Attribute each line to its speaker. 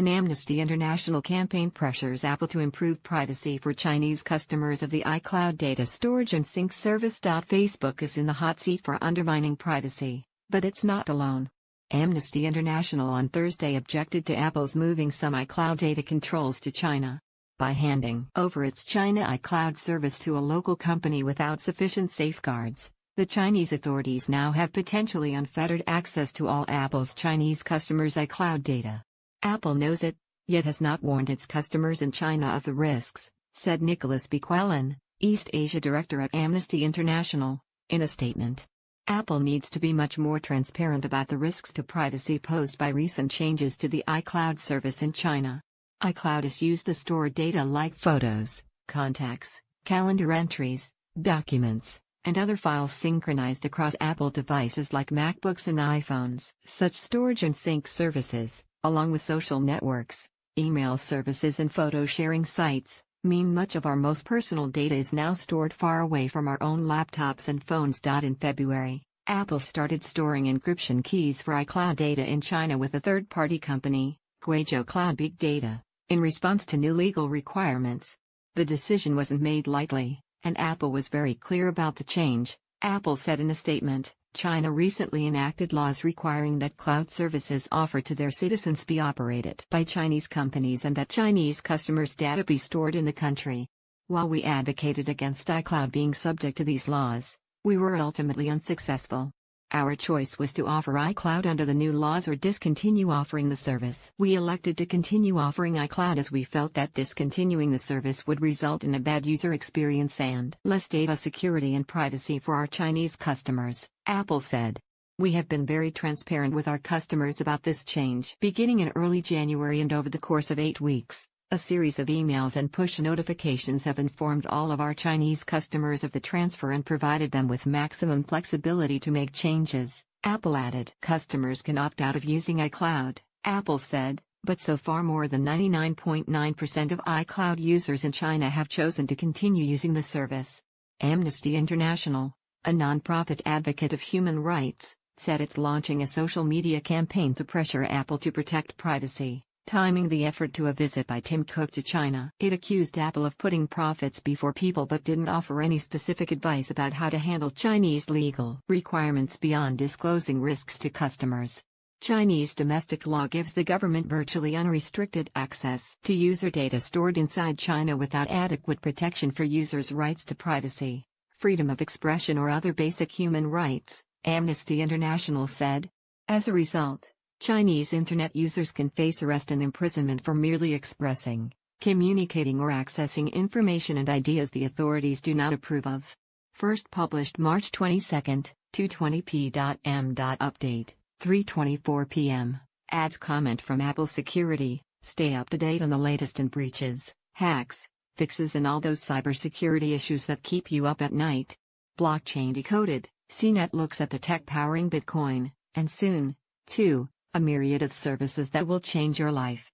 Speaker 1: An Amnesty International campaign pressures Apple to improve privacy for Chinese customers of the iCloud data storage and sync service. Facebook is in the hot seat for undermining privacy, but it's not alone. Amnesty International on Thursday objected to Apple's moving some iCloud data controls to China. By handing over its China iCloud service to a local company without sufficient safeguards, the Chinese authorities now have potentially unfettered access to all Apple's Chinese customers' iCloud data. Apple knows it, yet has not warned its customers in China of the risks, said Nicholas Bequelin, East Asia Director at Amnesty International, in a statement. Apple needs to be much more transparent about the risks to privacy posed by recent changes to the iCloud service in China. iCloud is used to store data like photos, contacts, calendar entries, documents, and other files synchronized across Apple devices like MacBooks and iPhones. Such storage and sync services, along with social networks, email services and photo-sharing sites, mean much of our most personal data is now stored far away from our own laptops and phones. In February, Apple started storing encryption keys for iCloud data in China with a third-party company, Huizhou Cloud Big Data, in response to new legal requirements. The decision wasn't made lightly, and Apple was very clear about the change. Apple said in a statement, China recently enacted laws requiring that cloud services offered to their citizens be operated by Chinese companies and that Chinese customers' data be stored in the country. While we advocated against iCloud being subject to these laws, we were ultimately unsuccessful. Our choice was to offer iCloud under the new laws or discontinue offering the service. We elected to continue offering iCloud as we felt that discontinuing the service would result in a bad user experience and less data security and privacy for our Chinese customers, Apple said. We have been very transparent with our customers about this change. Beginning in early January and over the course of 8 weeks, a series of emails and push notifications have informed all of our Chinese customers of the transfer and provided them with maximum flexibility to make changes, Apple added. Customers can opt out of using iCloud, Apple said, but so far more than 99.9% of iCloud users in China have chosen to continue using the service. Amnesty International, a nonprofit advocate of human rights, said it's launching a social media campaign to pressure Apple to protect privacy, timing the effort to a visit by Tim Cook to China. It accused Apple of putting profits before people but didn't offer any specific advice about how to handle Chinese legal requirements beyond disclosing risks to customers. Chinese domestic law gives the government virtually unrestricted access to user data stored inside China without adequate protection for users' rights to privacy, freedom of expression or other basic human rights, Amnesty International said. As a result, Chinese internet users can face arrest and imprisonment for merely expressing, communicating or accessing information and ideas the authorities do not approve of. First published March 22, 220p.m. Update, 3:24 p.m. Adds comment from Apple Security. Stay up to date on the latest in breaches, hacks, fixes and all those cybersecurity issues that keep you up at night. Blockchain Decoded. CNET looks at the tech powering Bitcoin, and soon, too, a myriad of services that will change your life.